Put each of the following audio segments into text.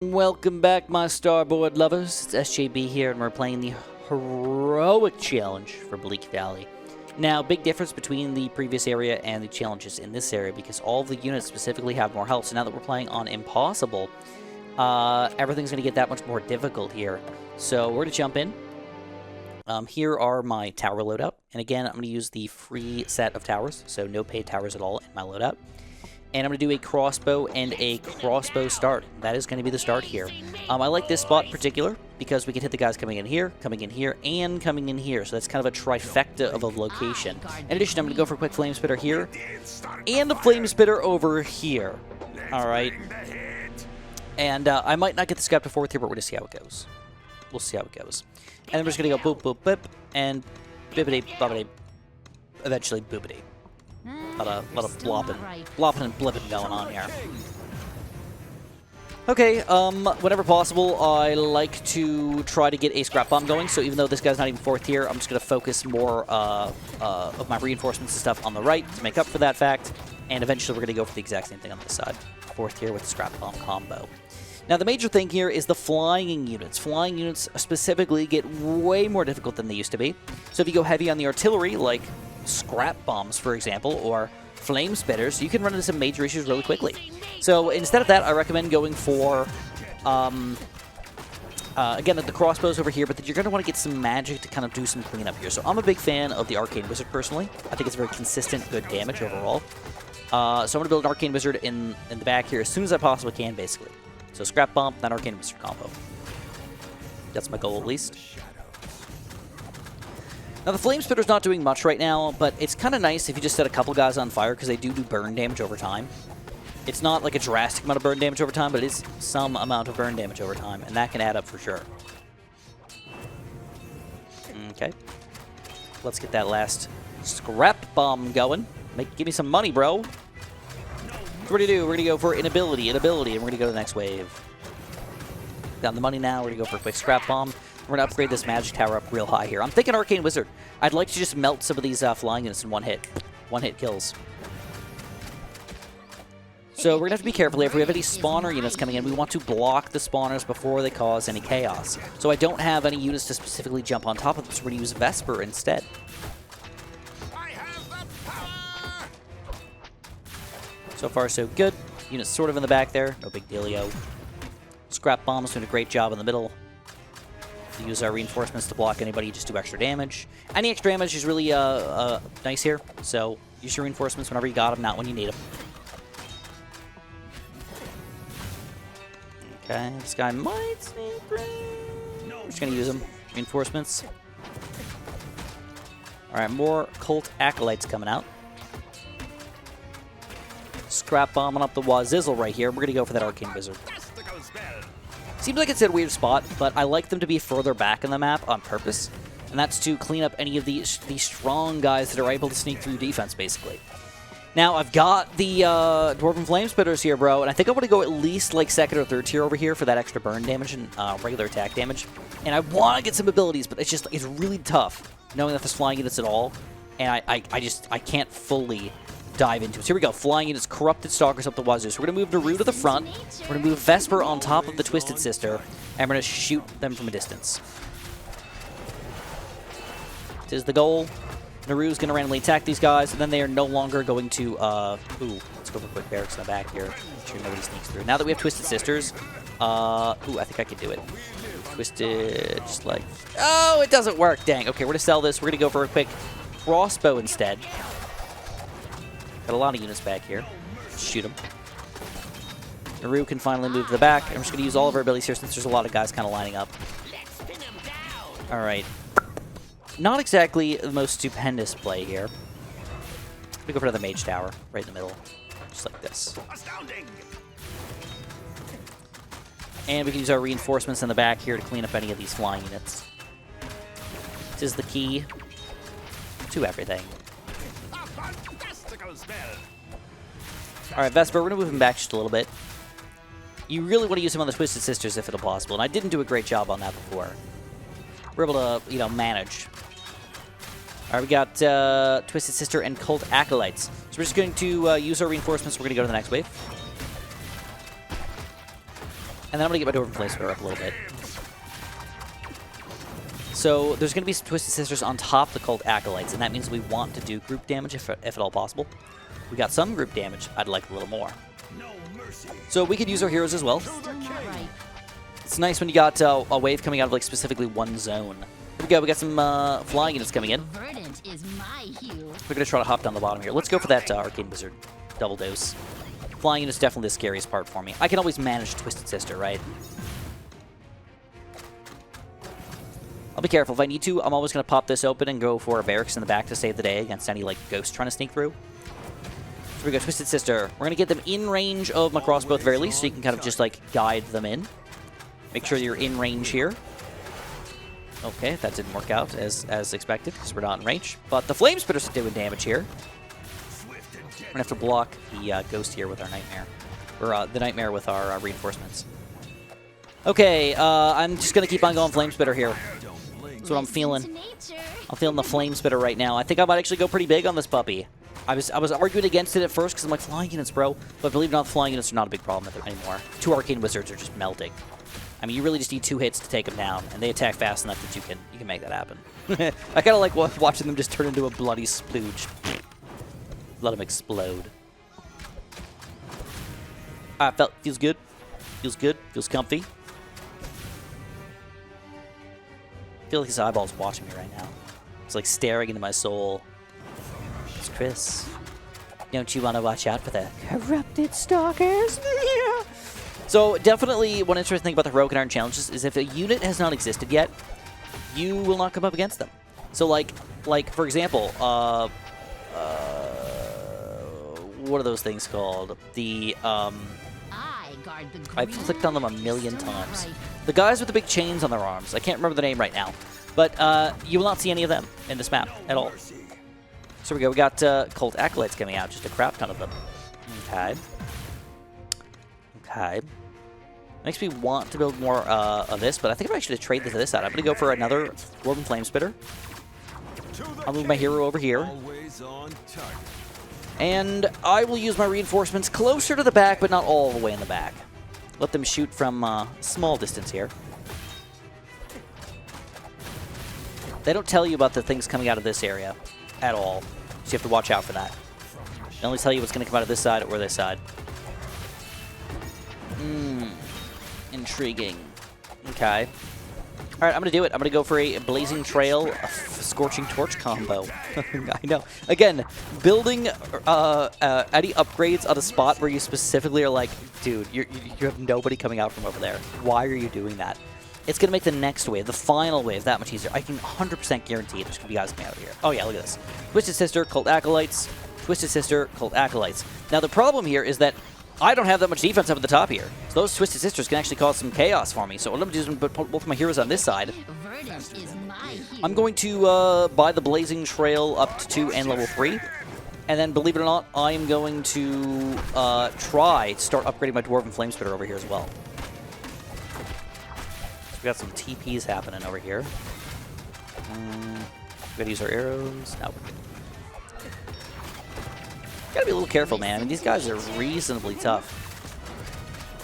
Welcome back, my starboard lovers. It's SJB here, and we're playing the Heroic Challenge for Bleak Valley. Now, big difference between the previous area and the challenges in this area, because all of the units specifically have more health. So now that we're playing on Impossible, everything's going to get that much more difficult here. So we're going to jump in. Here are my tower loadout. And again, I'm going to use the free set of towers, so no paid towers at all in my loadout. And I'm going to do a crossbow and a crossbow start. That is going to be the start here. I like this spot in particular because we can hit the guys coming in here, and coming in here. So that's kind of a trifecta of a location. In addition, I'm going to go for a quick flame spitter here and a flame spitter over here. All right. And I might not get the scrap to fourth here, but we're going to see how it goes. We'll see how it goes. And then we're just going to go boop, boop, boop, and bibbity, bobbity, eventually boopity. A lot of flopping and blipping going on here. Okay, whenever possible, I like to try to get a scrap bomb going. So even though this guy's not even fourth here, I'm just going to focus more of my reinforcements and stuff on the right to make up for that fact. And eventually we're going to go for the exact same thing on this side. Fourth here with the scrap bomb combo. Now, the major thing here is the flying units. Flying units specifically get way more difficult than they used to be. So if you go heavy on the artillery, like scrap bombs, for example, or flame spitters, you can run into some major issues really quickly. So instead of that, I recommend going for, again, the crossbows over here, but you're going to want to get some magic to kind of do some cleanup here. So I'm a big fan of the Arcane Wizard, personally. I think it's very consistent, good damage overall. So I'm going to build an Arcane Wizard in the back here as soon as I possibly can, basically. So scrap bomb, then Arcane Wizard combo. That's my goal, at least. Now, the Flame Spitter's not doing much right now, but it's kind of nice if you just set a couple guys on fire, because they do burn damage over time. It's not like a drastic amount of burn damage over time, but it is some amount of burn damage over time, and that can add up for sure. Okay. Let's get that last scrap bomb going. Give me some money, bro. What we're going to do, we're going to go for an ability, and we're going to go to the next wave. Got the money now, we're going to go for a quick scrap bomb. We're going to upgrade this magic tower up real high here. I'm thinking Arcane Wizard. I'd like to just melt some of these flying units in one hit. One-hit kills. So we're going to have to be careful here. If we have any spawner units coming in, we want to block the spawners before they cause any chaos. So I don't have any units to specifically jump on top of them, so we're going to use Vesper instead. So far, so good. Units sort of in the back there. No big dealio. Scrap bombs doing a great job in the middle. Use our reinforcements to block anybody, just do extra damage. Any extra damage is really nice here, so use your reinforcements whenever you got them, not when you need them. Okay, this guy might sneak through. We're just going to use them. Reinforcements. Alright, more Cult Acolytes coming out. Scrap bombing up the Wazizzle right here. We're going to go for that Arcane Wizard. Seems like it's in a weird spot, but I like them to be further back in the map on purpose, and that's to clean up any of these strong guys that are able to sneak through defense, basically. Now, I've got the Dwarven Flame Spitters here, bro, and I think I want to go at least like second or third tier over here for that extra burn damage and regular attack damage. And I want to get some abilities, but it's really tough knowing that there's flying units at all, and I can't fully dive into it. So here we go. Flying units, Corrupted Stalkers up the wazoo. So we're going to move Naru to the front. We're going to move Vesper on top of the Twisted Sister, and we're going to shoot them from a distance. This is the goal. Naru's going to randomly attack these guys, and then they are no longer going to, ooh, let's go for quick barracks in the back here. Make sure nobody sneaks through. Now that we have Twisted Sisters, ooh, I think I can do it. Twisted, just like, oh, it doesn't work. Dang. Okay, we're going to sell this. We're going to go for a quick crossbow instead. Got a lot of units back here. Shoot them. Naru can finally move to the back. I'm just going to use all of our abilities here since there's a lot of guys kind of lining up. All right. Not exactly the most stupendous play here. We go for another Mage Tower right in the middle. Just like this. And we can use our reinforcements in the back here to clean up any of these flying units. This is the key to everything. Alright, Vesper, we're going to move him back just a little bit. You really want to use him on the Twisted Sisters if at all possible, and I didn't do a great job on that before. We're able to, you know, manage. Alright, we got Twisted Sister and Cult Acolytes. So we're just going to use our reinforcements. We're going to go to the next wave. And then I'm going to get my Dwarven Flame Spitter up a little bit. So there's going to be some Twisted Sisters on top of the Cult Acolytes, and that means we want to do group damage if at all possible. We got some group damage. I'd like a little more. So we could use our heroes as well. It's nice when you got a wave coming out of like specifically one zone. Here we go. We got some flying units coming in. We're going to try to hop down the bottom here. Let's go for that Arcane Wizard double dose. Flying unit's definitely the scariest part for me. I can always manage Twisted Sister, right? I'll be careful. If I need to, I'm always going to pop this open and go for a barracks in the back to save the day against any, like, ghosts trying to sneak through. So we go Twisted Sister. We're going to get them in range of my crossbow at the very least, so you can kind of just, like, guide them in. Make sure you're in range here. Okay, that didn't work out as expected, because we're not in range. But the Flame Spitter's doing damage here. We're going to have to block the ghost here with our Nightmare. Or the Nightmare with our reinforcements. Okay, I'm just going to keep on going Flame Spitter here. That's what I'm feeling. I'm feeling the Flame Spitter right now. I think I might actually go pretty big on this puppy. I was arguing against it at first because I'm like, flying units, bro. But believe it or not, flying units are not a big problem anymore. 2 Arcane Wizards are just melting. I mean, you really just need 2 hits to take them down, and they attack fast enough that you can make that happen. I kind of like watching them just turn into a bloody splooge. Let them explode. Feels good. Feels good. Feels comfy. I feel like his eyeball's watching me right now. It's like staring into my soul. It's Chris. Don't you want to watch out for the corrupted stalkers? Yeah. So definitely one interesting thing about the Heroic and Iron challenges is if a unit has not existed yet, you will not come up against them. So like for example, what are those things called? The I've clicked on them a million times. The guys with the big chains on their arms. I can't remember the name right now. But you will not see any of them in this map at all. So we go. We got Cult Acolytes coming out. Just a crap ton of them. Okay. Okay. Makes me want to build more of this, but I think I'm actually going to trade this out. I'm going to go for another Dwarven Flame Spitter. I'll move my hero over here. And I will use my reinforcements closer to the back, but not all the way in the back. Let them shoot from a small distance here. They don't tell you about the things coming out of this area at all, so you have to watch out for that. They only tell you what's going to come out of this side or this side. Intriguing. Okay. All right, I'm going to do it. I'm going to go for a Blazing Trail, a Scorching Torch combo. I know. Again, building any upgrades on a spot where you specifically are like, dude, you have nobody coming out from over there. Why are you doing that? It's going to make the next wave, the final wave, that much easier. I can 100% guarantee there's going to be guys coming out of here. Oh, yeah, look at this. Twisted Sister, Cult Acolytes. Twisted Sister, Cult Acolytes. Now, the problem here is that I don't have that much defense up at the top here. So those Twisted Sisters can actually cause some chaos for me. So what I'm going to do is put both my heroes on this side. I'm going to buy the Blazing Trail up to 2 and level 3. And then, believe it or not, I'm going to try to start upgrading my Dwarven Flame Spitter over here as well. So we got some TPs happening over here. We gotta use our arrows. Now we're good. Gotta be a little careful, man. I mean, these guys are reasonably tough.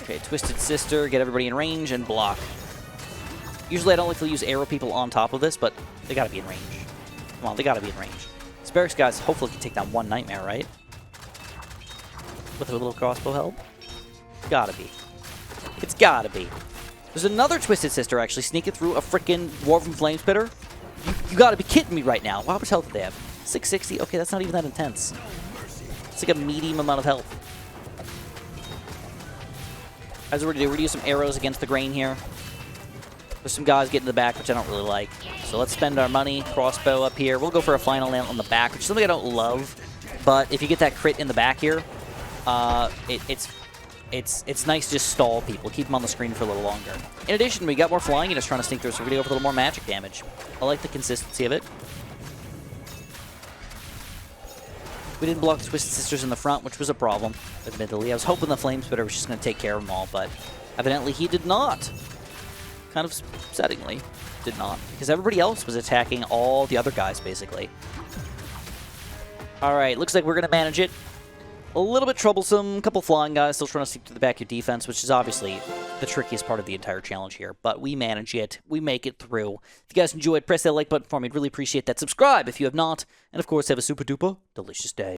Okay, Twisted Sister, get everybody in range and block. Usually I don't like to use arrow people on top of this, but they gotta be in range. Come on, they gotta be in range. These barracks guys hopefully can take down one Nightmare, right? With a little crossbow help? Gotta be. It's gotta be. There's another Twisted Sister actually sneaking through a frickin' Dwarven Flame Spitter. You gotta be kidding me right now. How much health do they have? 660? Okay, that's not even that intense. It's like a medium amount of health. As we're going to do, we're going to use some arrows against the grain here. There's some guys getting in the back, which I don't really like. So let's spend our money. Crossbow up here. We'll go for a final nail on the back, which is something I don't love. But if you get that crit in the back here, it's nice to just stall people. Keep them on the screen for a little longer. In addition, we got more flying units trying to sneak through, so we're going to go for a little more magic damage. I like the consistency of it. We didn't block the Twisted Sisters in the front, which was a problem, admittedly. I was hoping the Flame Spitter was just going to take care of them all, but evidently he did not. Kind of upsettingly, did not. Because everybody else was attacking all the other guys, basically. Alright, looks like we're going to manage it. A little bit troublesome, a couple flying guys still trying to stick to the back of your defense, which is obviously the trickiest part of the entire challenge here. But we manage it. We make it through. If you guys enjoyed, press that like button for me. I'd really appreciate that. Subscribe if you have not. And of course, have a super duper delicious day.